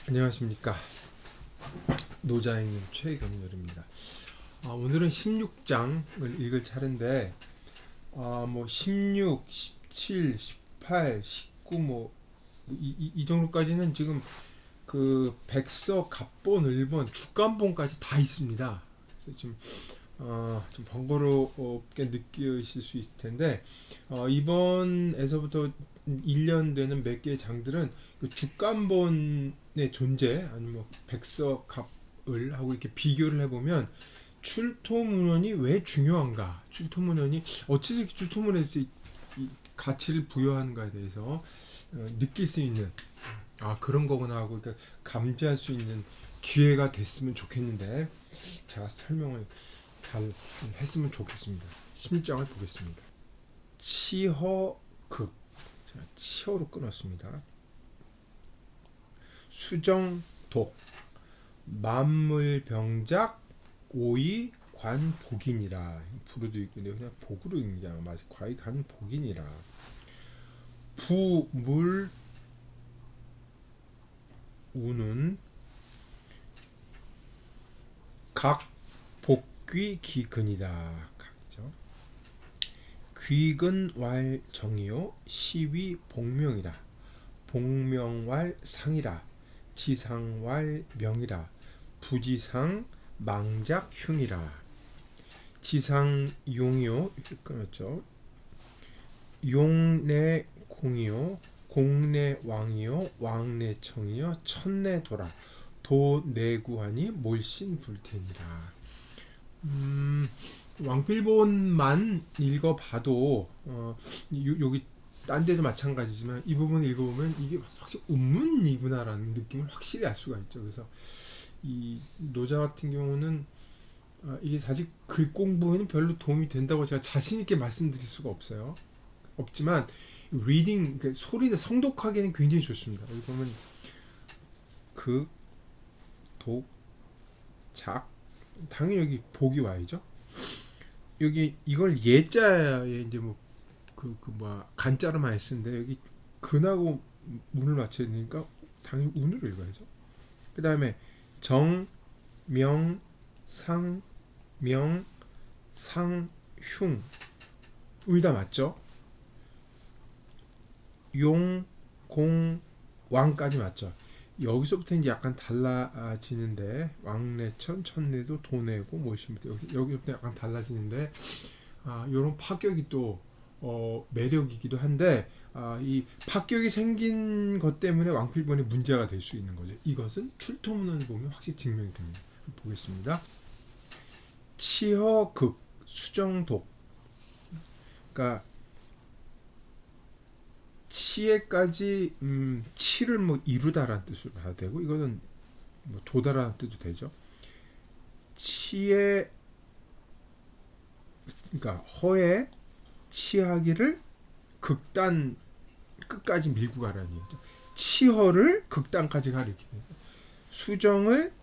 안녕하십니까. 노자행님 최경렬입니다. 오늘은 16장을 읽을 차례인데 16, 17, 18, 19 이 정도까지는 지금 그 백서, 갑본, 을본, 주간본까지 다 있습니다. 그래서 지금 좀 번거롭게 느끼실 수 있을 텐데 이번에서부터 1년 되는 몇 개의 장들은 그 주간본의 존재 아니면 백서, 갑을 하고 이렇게 비교를 해보면 출토문헌이 왜 중요한가, 출토문헌이 어찌 출토문헌에서 이 가치를 부여하는가에 대해서 느낄 수 있는 그런 거구나 하고 그러니까 감지할 수 있는 기회가 됐으면 좋겠는데 제가 설명을 잘 했으면 좋겠습니다. 심장을 보겠습니다. 치허극, 제가 치허로 끊었습니다. 수정독, 만물병작, 오이 관복인이라. 부르도 있고 그냥 복으로 읽는 게 맞아. 과히 관복인이라. 부물 우는 각 복귀 기근이다. 각이죠. 귀근왈 정이요 시위 복명이라. 복명왈 상이라. 지상왈 명이라. 부지상 망작 흉이라. 지상 용이요 끊었죠. 용내 공이요 공내 왕이요 왕내 청이요 천내 도라. 도내구하니 몰신 불태니라. 왕필본만 읽어봐도 여기 딴 데도 마찬가지지만 이 부분 읽어보면 이게 확실히 운문이구나라는 느낌을 확실히 알 수가 있죠. 그래서 이 노자 같은 경우는 이게 사실 글 공부에는 별로 도움이 된다고 제가 자신 있게 말씀드릴 수가 없지만 리딩, 그러니까 소리를 성독하기에는 굉장히 좋습니다. 여기 보면 극, 독, 작, 당연히 여기 복이 와야죠. 여기 이걸 예자에 이제 간자로만 했는데 여기 근하고 운을 맞춰야 되니까 당연히 운으로 읽어야죠. 그 다음에 정, 명, 상, 명, 상, 흉 의다 맞죠? 용, 공, 왕까지 맞죠? 여기서부터 이제 약간 달라지는데 왕래천, 천내도 도내고 모시부터 여기부터 약간 달라지는데 이런 파격이 또 매력이기도 한데 이 파격이 생긴 것 때문에 왕필본에 문제가 될 수 있는 거죠. 이것은 출토문헌을 보면 확실히 증명이 됩니다. 보겠습니다. 치허극, 수정독, 그러니까 치에까지 치를 이루다라는 뜻으로 봐야 되고 이거는 도다라는 뜻도 되죠. 치에, 그러니까 허에 치하기를 극단 끝까지 밀고 가라는 얘기죠. 치허를 극단까지 가리키는, 수정을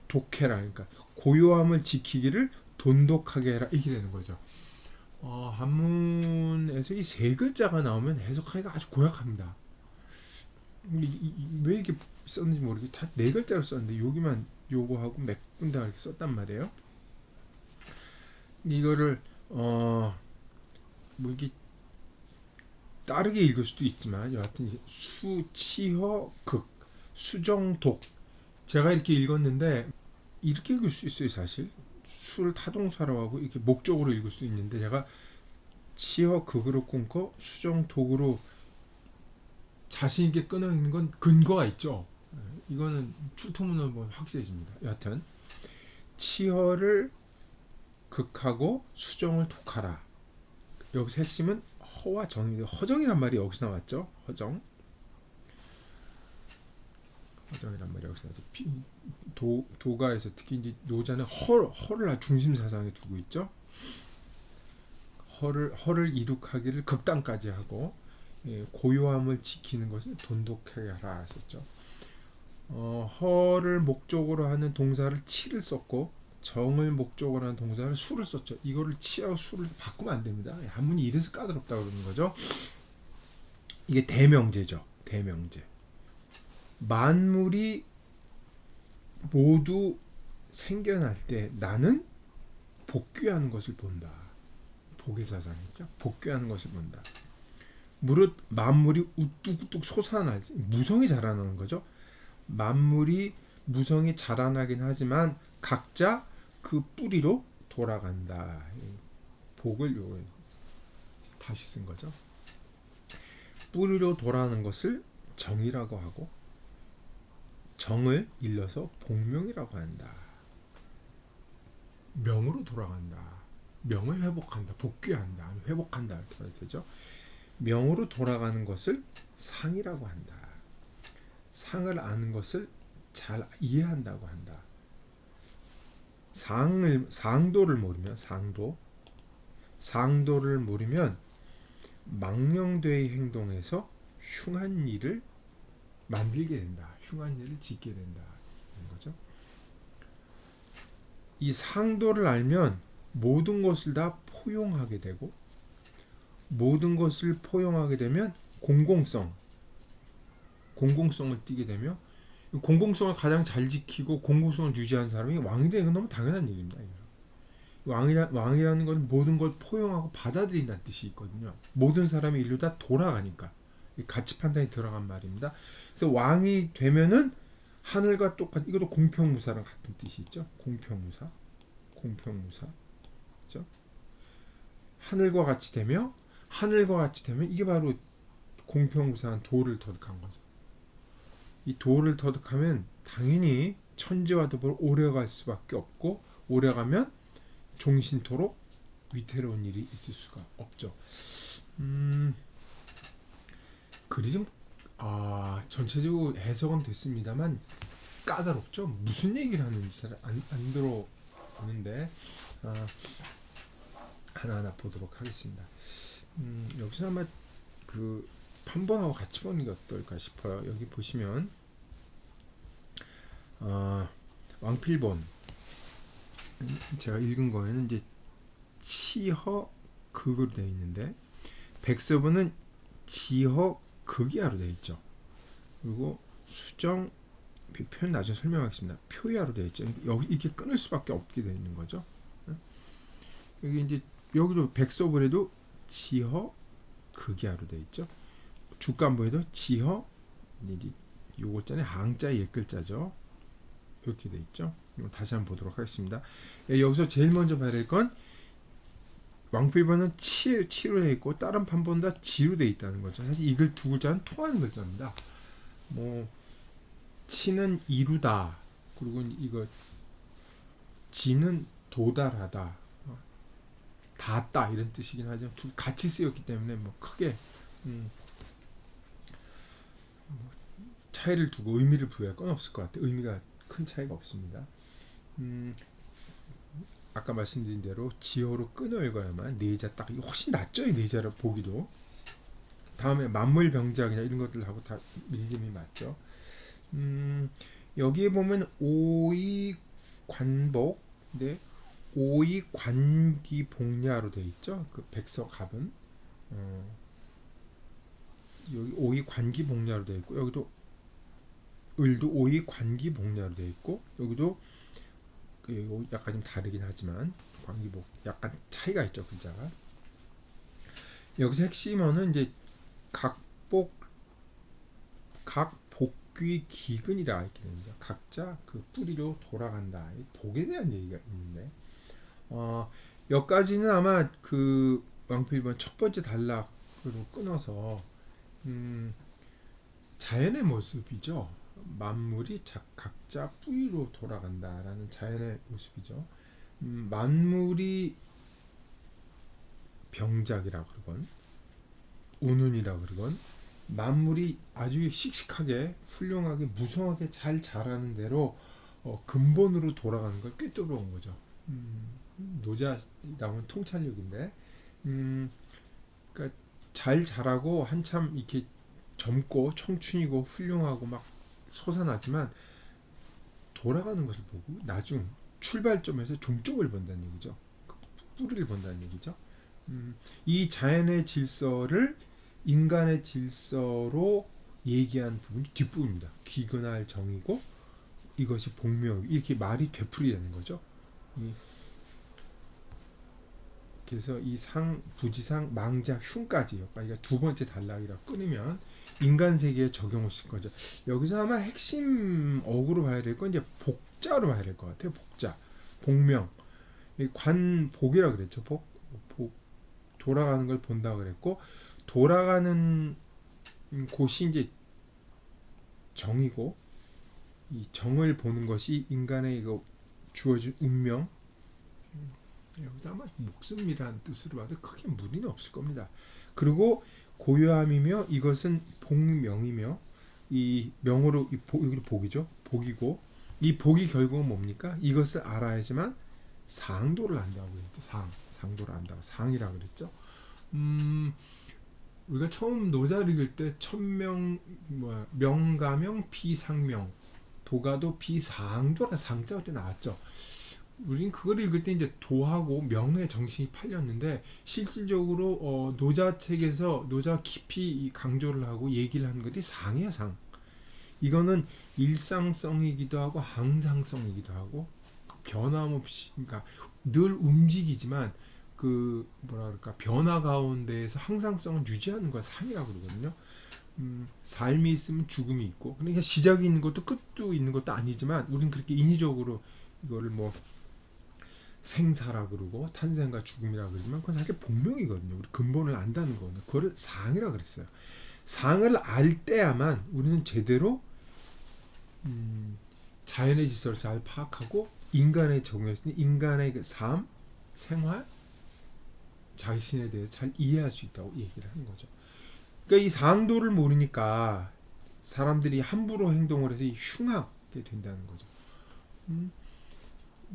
독해라, 그러니까 고요함을 지키기를 돈독하게 해라, 이게 되는 거죠. 한문에서 이 세 글자가 나오면 해석하기가 아주 고약합니다. 왜 이렇게 썼는지 모르겠. 다 네 글자로 썼는데 여기만 요거하고 몇 군데 이렇게 썼단 말이에요. 이거를 이게 다르게 읽을 수도 있지만 여하튼 수치허 극, 수정독, 제가 이렇게 읽었는데 이렇게 읽을 수 있어요. 사실 수를 타동사로 하고 이렇게 목적으로 읽을 수 있는데 제가 치허 극으로 끊고 수정독으로 자신 있게 끊어 있는 건 근거가 있죠. 이거는 출토문헌 보면 확실해집니다. 여하튼 치허를 극하고 수정을 독하라. 여기서 핵심은 허와 정입니다. 허정이란 말이 여기서 나왔죠. 허정이란 말이 여기서 나왔죠. 도가에서 특히 이제 노자는 허를 중심 사상에 두고 있죠. 허를 이룩하기를 극단까지 하고 고요함을 지키는 것을 돈독하게 하라 하셨죠. 허를 목적으로 하는 동사를 치를 썼고 정을 목적으로 하는 동사를 수를 썼죠. 이거를 치하고 수를 바꾸면 안 됩니다. 한문이 이래서 까다롭다 그러는 거죠. 이게 대명제죠. 대명제. 만물이 모두 생겨날 때 나는 복귀하는 것을 본다. 복의사상이죠. 복귀하는 것을 본다. 무릇 만물이 우뚝우뚝 솟아날 무성이 자라나는 거죠. 만물이 무성이 자라나긴 하지만 각자 그 뿌리로 돌아간다. 복을 다시 쓴 거죠. 뿌리로 돌아가는 것을 정이라고 하고 정을 일러서 복명이라고 한다. 명으로 돌아간다. 명을 회복한다. 복귀한다. 회복한다. 이렇게 되죠. 명으로 돌아가는 것을 상이라고 한다. 상을 아는 것을 잘 이해한다고 한다. 상도를 모르면 상도를 모르면 망령되의 행동에서 흉한 일을 만들게 된다. 흉한 일을 짓게 된다. 이런 거죠. 이 상도를 알면 모든 것을 다 포용하게 되고 모든 것을 포용하게 되면 공공성을 띠게 되며 공공성을 가장 잘 지키고 공공성을 유지하는 사람이 왕이 되는 건 너무 당연한 얘기입니다. 왕이라는 건 모든 걸 포용하고 받아들인다는 뜻이 있거든요. 모든 사람이 일로 다 돌아가니까 가치 판단이 들어간 말입니다. 그래서 왕이 되면은 하늘과 똑같 이것도 공평무사랑 같은 뜻이 있죠. 공평무사 그렇죠? 하늘과 같이 되면 이게 바로 공평무사한 도를 터득한 거죠. 이 도를 터득하면 당연히 천지와 더불어 오래갈 수밖에 없고 오래가면 종신토록 위태로운 일이 있을 수가 없죠. 글이 좀 전체적으로 해석은 됐습니다만 까다롭죠. 무슨 얘기를 하는지 잘 안 들어오는데 하나하나 보도록 하겠습니다. 여기서 아마 그 판본하고 같이 보는 게 어떨까 싶어요. 여기 보시면 왕필본 제가 읽은 거에는 이제 치허극으로 되어 있는데 백서본은 지허극이하로 되어 있죠. 그리고 수정 표현 나중에 설명하겠습니다. 표야로 되어 있죠. 여기 이렇게 끊을 수밖에 없게 되어 있는 거죠. 여기 이제 여기도 백서본에도 지허극이하로 되어 있죠. 주간부에도 지허 이제 요거자는 항자의 옛글자죠. 이렇게 돼 있죠. 다시 한번 보도록 하겠습니다. 여기서 제일 먼저 봐야 될 건 왕필본은 치로 되어 있고 다른 판본은 다 지로 되어 있다는 거죠. 사실 이 두 글자는 통하는 글자입니다. 뭐 치는 이루다 그리고 이거 지는 도달하다 닿았다 이런 뜻이긴 하지만 둘 같이 쓰였기 때문에 뭐 크게 차이를 두고 의미를 부여할 건 없을 것 같아요. 의미가 큰 차이가 없습니다. 아까 말씀드린 대로 지어로 끊어 읽어야만 네자 딱 훨씬 낫죠. 이 네자를 보기도. 다음에 만물병작이나 이런 것들하고 다 리듬이 맞죠. 여기에 보면 오이관복, 네, 오이관기복야로 되어 있죠. 그 백석합은 여기 오이관기복야로 되어 있고 여기도 을도 오이관기복야로 되어 있고 여기도 약간 좀 다르긴 하지만 관기복 약간 차이가 있죠 글자가. 여기서 핵심어는 이제 각복귀 기근이라 이렇게 됩니다. 각자 그 뿌리로 돌아간다. 복에 대한 얘기가 있는데 여기까지는 아마 그 왕필본 첫 번째 단락으로 끊어서 자연의 모습이죠. 만물이 각자 뿌리로 돌아간다라는 자연의 모습이죠. 만물이 병작이라 그러건 운운이라 그러건 만물이 아주 씩씩하게 훌륭하게 무성하게 잘 자라는 대로 근본으로 돌아가는 걸 꿰뚫어온 거죠. 노자라면 통찰력인데 그러니까 잘 자라고 한참 이렇게 젊고 청춘이고 훌륭하고 막 솟아나지만 돌아가는 것을 보고 나중 출발점에서 종점을 본다는 얘기죠. 뿌리를 본다는 얘기죠. 이 자연의 질서를 인간의 질서로 얘기한 부분이 뒷부분입니다. 귀근할 정이고 이것이 복명, 이렇게 말이 되풀이되는 거죠. 그래서 이 상, 부지상, 망작, 흉까지 그러니까 두 번째 단락이라 끊으면 인간 세계에 적용을 시킨 거죠. 여기서 아마 핵심 어구로 봐야 될 건 이제 복자로 봐야 될 것 같아요. 복자, 복명, 관복이라 그랬죠. 복, 돌아가는 걸 본다 그랬고, 돌아가는 곳이 이제 정이고, 이 정을 보는 것이 인간의 이거 주어진 운명. 여기서 아마 목숨이라는 뜻으로 봐도 크게 무리는 없을 겁니다. 그리고 고요함이며 이것은 복명이며 이 명으로 여기 복이죠. 복이고 이 복이 결국은 뭡니까? 이것을 알아야지만 상도를 안다고 그랬죠. 상도를 안다고 상이라 그랬죠. 우리가 처음 노자를 읽을 때 천명 명가명 비상명 도가도 비상도라 상자 때 나왔죠. 우린 그걸 읽을 때 이제 도하고 명의 정신이 팔렸는데 실질적으로 노자 책에서 노자 깊이 강조를 하고 얘기를 하는 것이 상이에요. 상. 이거는 일상성이기도 하고 항상성이기도 하고 변함없이 그러니까 늘 움직이지만 그 뭐라 그럴까 변화 가운데에서 항상성을 유지하는 걸 상이라고 그러거든요. 삶이 있으면 죽음이 있고 그러니까 시작이 있는 것도 끝도 있는 것도 아니지만 우리는 그렇게 인위적으로 이거를 뭐 생사라 그러고 탄생과 죽음이라 그러지만 그건 사실 본명이거든요. 우리 근본을 안다는 거는 그거를 상이라 그랬어요. 상을 알 때야만 우리는 제대로 자연의 질서를 잘 파악하고 인간에 적용했으니 인간의 그 삶, 생활, 자신에 대해서 잘 이해할 수 있다고 얘기를 하는 거죠. 그러니까 이 상도를 모르니까 사람들이 함부로 행동을 해서 흉하게 된다는 거죠.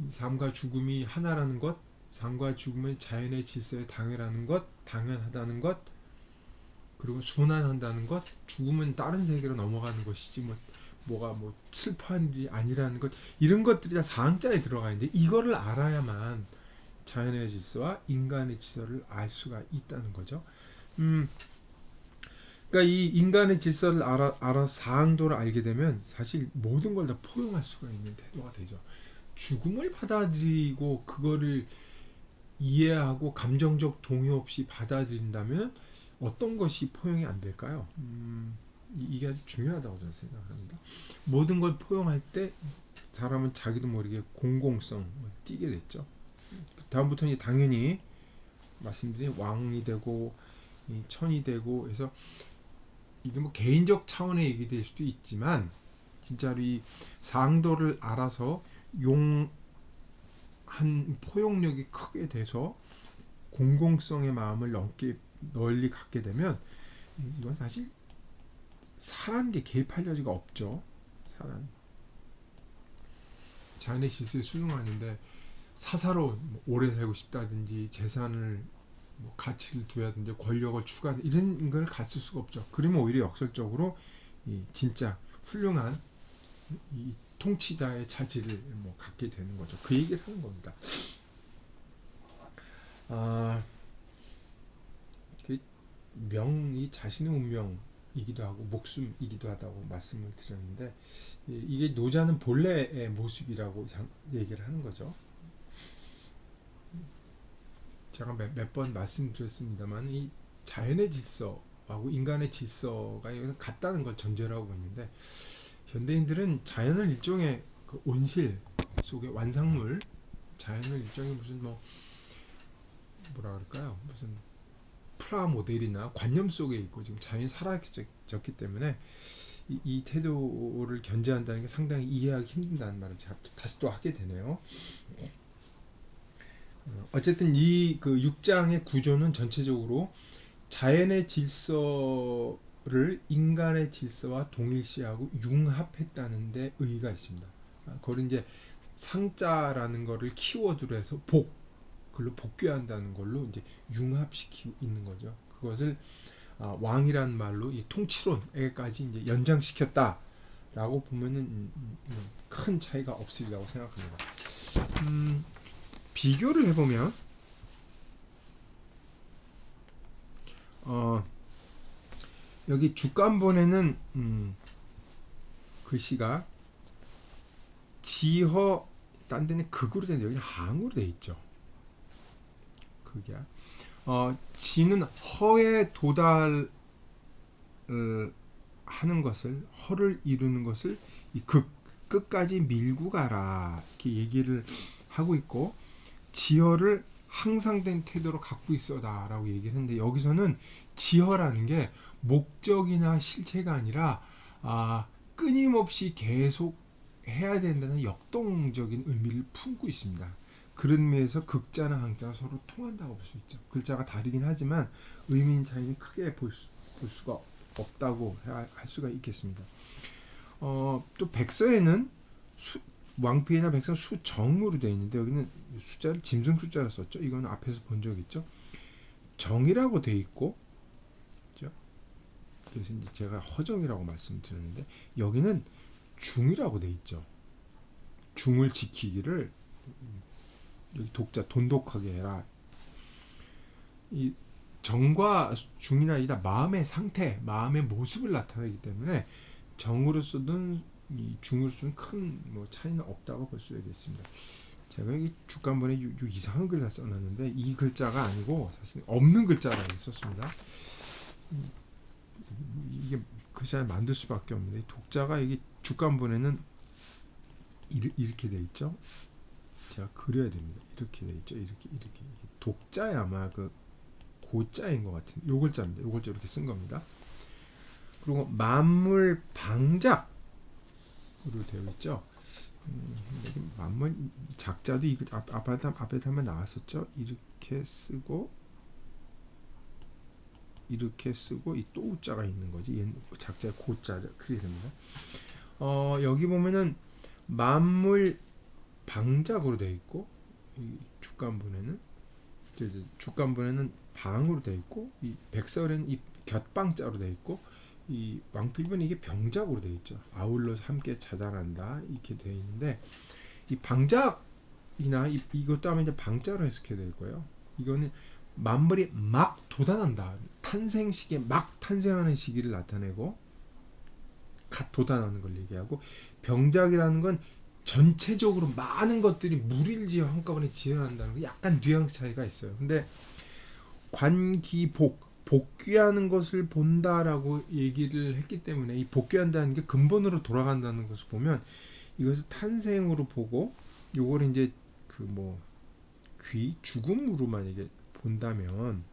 삶과 죽음이 하나라는 것, 삶과 죽음은 자연의 질서에 당연하다는 것, 그리고 순환한다는 것, 죽음은 다른 세계로 넘어가는 것이지 뭐가 슬퍼한 일이 아니라는 것, 이런 것들이 다 상자에 들어가 있는데 이거를 알아야만 자연의 질서와 인간의 질서를 알 수가 있다는 거죠. 그러니까 이 인간의 질서를 알아 상도를 알게 되면 사실 모든 걸 다 포용할 수가 있는 태도가 되죠. 죽음을 받아들이고 그거를 이해하고 감정적 동요 없이 받아들인다면 어떤 것이 포용이 안 될까요? 이게 아주 중요하다고 저는 생각합니다. 모든 걸 포용할 때 사람은 자기도 모르게 공공성을 띠게 됐죠. 다음부터는 이제 당연히 말씀드린 왕이 되고 천이 되고 해서 이게 뭐 개인적 차원의 얘기 될 수도 있지만 진짜로 이 상도를 알아서 용한 포용력이 크게 돼서 공공성의 마음을 널리 갖게 되면 이건 사실 사라는 게 개입할 여지가 없죠. 사람 자연의 질서에 순응하는데 사사로 오래 살고 싶다든지 재산을 가치를 두야든지 권력을 추구하는 이런 걸 갖출 수가 없죠. 그러면 오히려 역설적으로 진짜 훌륭한 이 통치자의 자질을 갖게 되는 거죠. 그 얘기를 하는 겁니다. 명이 자신의 운명이기도 하고 목숨이기도 하다고 말씀을 드렸는데 이게 노자는 본래의 모습이라고 얘기를 하는 거죠. 제가 몇 번 말씀드렸습니다만 이 자연의 질서하고 인간의 질서가 같다는 걸 전제로 하고 있는데 현대인들은 자연을 일종의 그 온실 속의 완상물, 자연을 일종의 무슨 뭐라 그럴까요? 무슨 프라모델이나 관념 속에 있고 지금 자연이 사라졌기 때문에 이 태도를 견제한다는 게 상당히 이해하기 힘든다는 말을 제가 다시 또 하게 되네요. 어쨌든 이 그 6장의 구조는 전체적으로 자연의 질서를 인간의 질서와 동일시하고 융합했다는 데 의의가 있습니다. 그걸 이제 상자라는 거를 키워드로 해서 그걸로 복귀한다는 걸로 이제 융합시키고 있는 거죠. 그것을 왕이라는 말로 이 통치론에까지 이제 연장시켰다라고 보면은 큰 차이가 없으리라고 생각합니다. 비교를 해보면 여기 주간본에는 글씨가 지허 딴 데는 극으로 되는데 여기는 항으로 돼 있죠. 극이야. 지는 허에 도달 하는 것을, 허를 이루는 것을 이 끝까지 밀고 가라 이렇게 얘기를 하고 있고, 지허를 항상된 태도로 갖고 있어다 라고 얘기를 했는데, 여기서는 지허라는 게 목적이나 실체가 아니라 끊임없이 계속 해야 된다는 역동적인 의미를 품고 있습니다. 그런 의미에서 극자나 항자가 서로 통한다고 볼 수 있죠. 글자가 다르긴 하지만 의미 차이는 크게 볼 수가 없다고 할 수가 있겠습니다. 또 백서에는 왕피나 백서 수정으로 되어 있는데, 여기는 숫자를 짐승 숫자를 썼죠. 이거는 앞에서 본 적 있죠. 정이라고 되어 있고, 그렇죠? 그래서 이제 제가 허정이라고 말씀드렸는데, 여기는 중이라고 되어 있죠. 중을 지키기를, 여기 독자 돈독하게 해라. 이 정과 중이나 이다 마음의 상태, 마음의 모습을 나타내기 때문에 정으로 쓰든 중으로 쓰든 큰 차이는 없다고 볼 수 있겠습니다. 제가 이 주간본에 이상한 글자 써놨는데, 이 글자가 아니고 사실 없는 글자라고 썼습니다. 이게 글자를 만들 수밖에 없는데, 독자가 여기 주간본에는 이렇게 돼 있죠. 제가 그려야 됩니다. 이렇게 돼 있죠. 이렇게 독자에 아마 그 고자인 것 같은 요 글자입니다. 요 글자 이렇게 쓴 겁니다. 그리고 만물 방작으로 되어 있죠. 만물 작자도 이 앞에 한번 나왔었죠. 이렇게 쓰고 이 또 우자가 있는 거지. 작자의 고자 그게 됩니다. 여기 보면은 만물 방작으로 되어 있고, 이 주간본에는 방으로 되어 있고, 이 백설에는 이 곁방자로 되어 있고, 이 왕필본은 이게 병작으로 되어 있죠. 아울러 함께 자잘한다 이렇게 되어 있는데, 이 방작이나 이것도 하면 이제 방자로 해석해야 될 거예요. 이거는 만물이 막 돋아난다, 탄생 시기에 막 탄생하는 시기를 나타내고 갓 돋아나는 걸 얘기하고, 병작이라는 건 전체적으로 많은 것들이 무릴지어 한꺼번에 지어난다는 거, 약간 뉘앙스 차이가 있어요. 근데 복귀하는 것을 본다라고 얘기를 했기 때문에, 이 복귀한다는 게 근본으로 돌아간다는 것을 보면 이것을 탄생으로 보고, 요걸 이제 죽음으로만 이게 본다면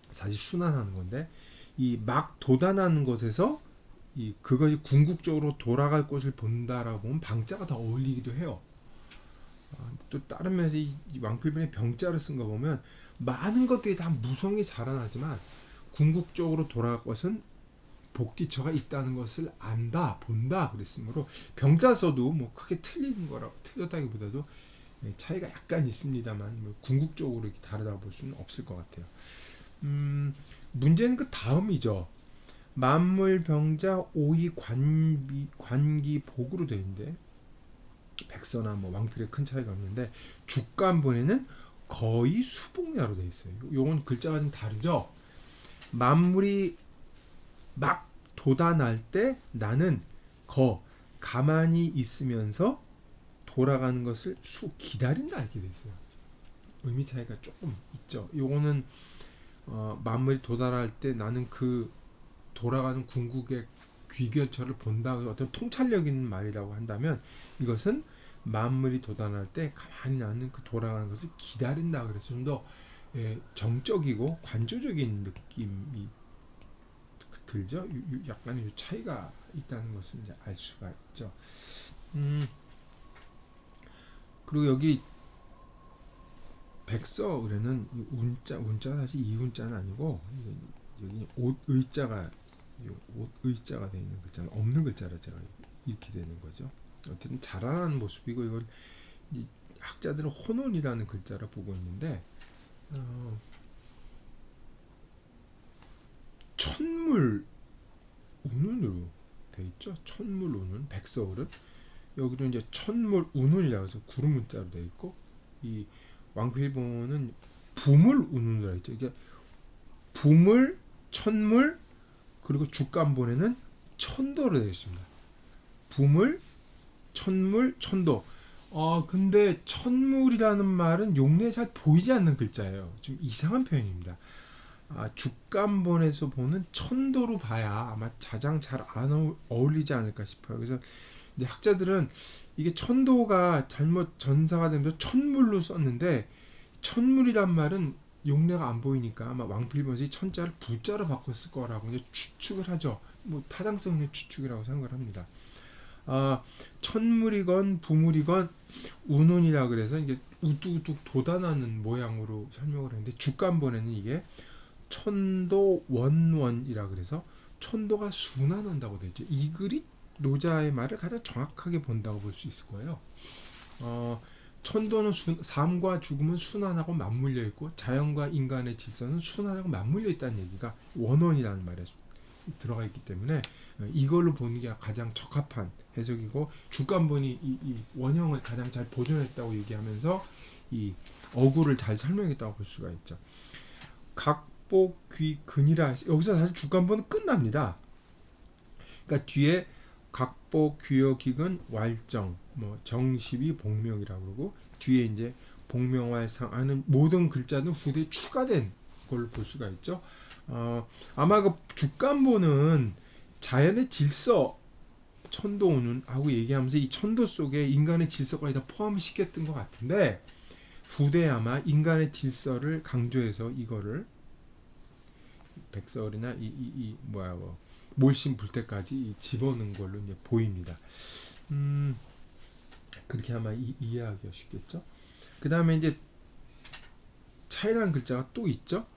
사실 순환하는 건데, 이 막 돋아나는 것에서 그것이 궁극적으로 돌아갈 것을 본다라고 보면 방자가 더 어울리기도 해요. 또 다른 면에서 이 왕필본의 병자를 쓴 거 보면 많은 것들이 다 무성히 자라나지만 궁극적으로 돌아갈 것은 복기처가 있다는 것을 안다, 본다 그랬으므로, 병자 써도 크게 틀렸다기보다도 차이가 약간 있습니다만 궁극적으로 이렇게 다르다고 볼 수는 없을 것 같아요. 문제는 그 다음이죠. 만물병자 오이 관기복으로 되어 있는데, 백서나 왕필에 큰 차이가 없는데, 주간본에는 거의 수복야로 되어 있어요. 요건 글자가 좀 다르죠. 만물이 막 돋아날 때 나는 가만히 있으면서 돌아가는 것을 기다린다 이렇게 되어 있어요. 의미 차이가 조금 있죠. 요거는 만물이 도달할 때 나는 그 돌아가는 궁극의 귀결처를 본다, 어떤 통찰력 있는 말이라고 한다면, 이것은 만물이 도달할 때 가만히 나는 그 돌아가는 것을 기다린다 그래서 좀 더 정적이고 관조적인 느낌이 들죠. 약간의 차이가 있다는 것을 이제 알 수가 있죠. 그리고 여기 백서을에는 운자가 사실 이운자는 아니고, 여기 옷의자가 되어 있는 글자는 없는 글자라 제가 이렇게 되는 거죠. 어쨌든 자라나는 모습이고, 이걸 학자들은 혼혼이라는 글자라 보고 있는데, 천물 운운으로 돼 있죠. 천물 운운 백서울은 여기도 이제 천물 운운이라고 해서 구름 문자로 돼 있고, 이 왕필본은 부물 운운이라 했죠. 이게 부물, 천물, 그리고 주간본에는 천도로 되어 있습니다. 부물, 천물, 천도. 근데 천물이라는 말은 용례에 잘 보이지 않는 글자예요. 좀 이상한 표현입니다. 주간본에서 보는 천도로 봐야 아마 가장 잘 안 어울리지 않을까 싶어요. 그래서 근데 학자들은 이게 천도가 잘못 전사가 되면서 천물로 썼는데, 천물이란 말은 용례가 안 보이니까 아마 왕필본에서 이 천자를 부자로 바꿨을 거라고 이제 추측을 하죠. 뭐 타당성 있는 추측이라고 생각을 합니다. 천물이건 부물이건 운운이라 그래서 이게 우뚝우뚝 돋아나는 모양으로 설명을 했는데, 주간본에는 이게 천도원원이라 그래서 천도가 순환한다고 되어 있죠. 이 글이 노자의 말을 가장 정확하게 본다고 볼 수 있을 거예요. 천도는 삶과 죽음은 순환하고 맞물려 있고, 자연과 인간의 질서는 순환하고 맞물려 있다는 얘기가 원원이라는 말에 들어가 있기 때문에 이걸로 보는 게 가장 적합한 해석이고, 주간본이 이 원형을 가장 잘 보존했다고 얘기하면서 이 어구를 잘 설명했다고 볼 수가 있죠. 각복귀근이라, 여기서 사실 주간본은 끝납니다. 그러니까 뒤에 각복, 귀여, 기근, 왈정, 뭐 정십이, 복명이라고 그러고, 뒤에 이제 복명활상 하는 모든 글자는 후대에 추가된 걸로 볼 수가 있죠. 아마 그 주간본은 자연의 질서, 천도운운 하고 얘기하면서 이 천도 속에 인간의 질서까지 다 포함시켰던 것 같은데, 후대에 아마 인간의 질서를 강조해서 이거를 백설이나 몰신 불때까지 집어넣은 걸로 이제 보입니다. 그렇게 아마 이해하기가 쉽겠죠. 그 다음에 이제 차이라는 글자가 또 있죠.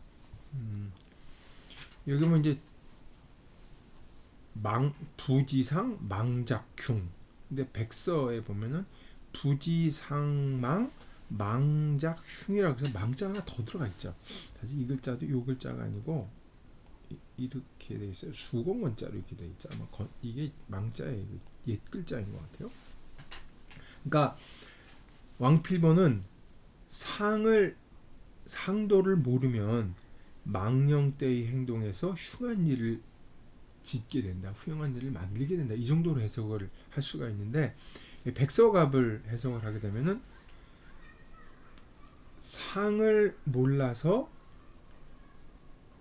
여기 보면 이제 부지상 망작흉. 근데 백서에 보면은 부지상망 망작흉이라고 해서 망자 하나 더 들어가 있죠. 사실 이 글자도 요 글자가 아니고 이렇게 돼 있어요. 수공원자로 이렇게 돼 있죠. 아마 이게 망자의 옛 글자인 것 같아요. 그러니까 왕필본은 상도를 모르면 망령 때의 행동에서 흉한 일을 짓게 된다, 흉한 일을 만들게 된다, 이 정도로 해석을 할 수가 있는데, 백서갑을 해석을 하게 되면은 상을 몰라서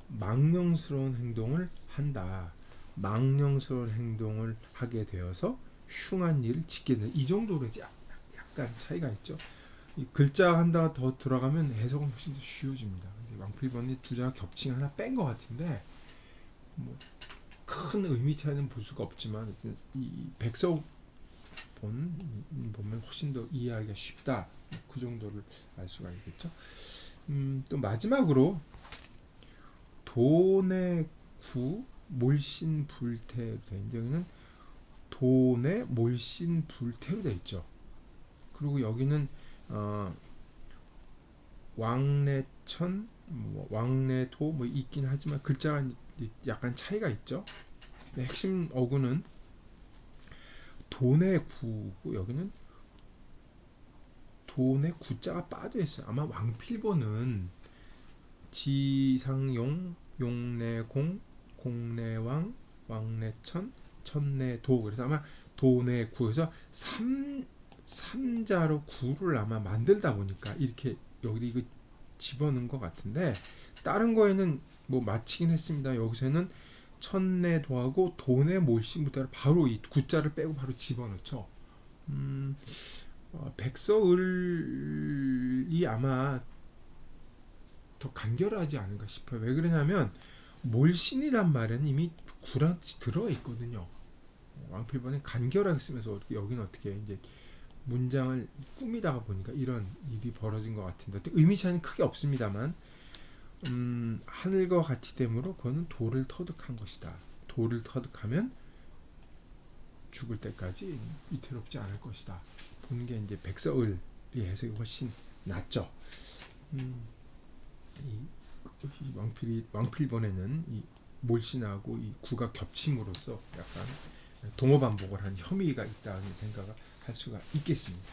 망령스러운 행동을 한다, 망령스러운 행동을 하게 되어서 흉한 일을 짓게 된다, 이 정도로 약간 차이가 있죠. 이 글자 한 단어 더 들어가면 해석은 훨씬 더 쉬워집니다. 근데 왕필본이 두 자가 겹친 하나 뺀 것 같은데, 뭐 큰 의미 차이는 볼 수가 없지만 이 백서본 보면 훨씬 더 이해하기가 쉽다, 그 정도를 알 수가 있겠죠. 또 마지막으로 돈의 구 몰신 불태로 돼 있는데, 여기는 돈의 몰신 불태로 돼 있죠. 그리고 여기는 왕래천, 왕래도 뭐 있긴 하지만 글자가 약간 차이가 있죠. 핵심 어구는 돈의 구고, 여기는 돈의 구자가 빠져 있어요. 아마 왕필본은 지상용, 용래공, 공래왕, 왕래천, 천래도, 그래서 아마 돈의 구에서 3자로 구를 아마 만들다 보니까 이렇게 여기 이거 집어넣은 것 같은데, 다른 거에는 뭐 맞히긴 했습니다. 여기서는 천내도하고 돈의 몰신부터 바로 이 구자를 빼고 바로 집어넣죠. 백서을이 아마 더 간결하지 않은가 싶어요. 왜 그러냐면 몰신이란 말은 이미 구란뜻이 들어 있거든요. 왕필본에 간결하게 쓰면서 여기는 어떻게 이제 문장을 꾸미다가 보니까 이런 일이 벌어진 것 같은데, 의미 차이는 크게 없습니다만, 하늘과 같이 되므로 그거는 도를 터득한 것이다. 도를 터득하면 죽을 때까지 위태롭지 않을 것이다. 보는 게 이제 백서을의 해석이 훨씬 낫죠. 이 왕필본에는 이 몰신하고 이 구가 겹침으로써 약간 동어반복을 한 혐의가 있다는 생각을 할 수가 있겠습니다.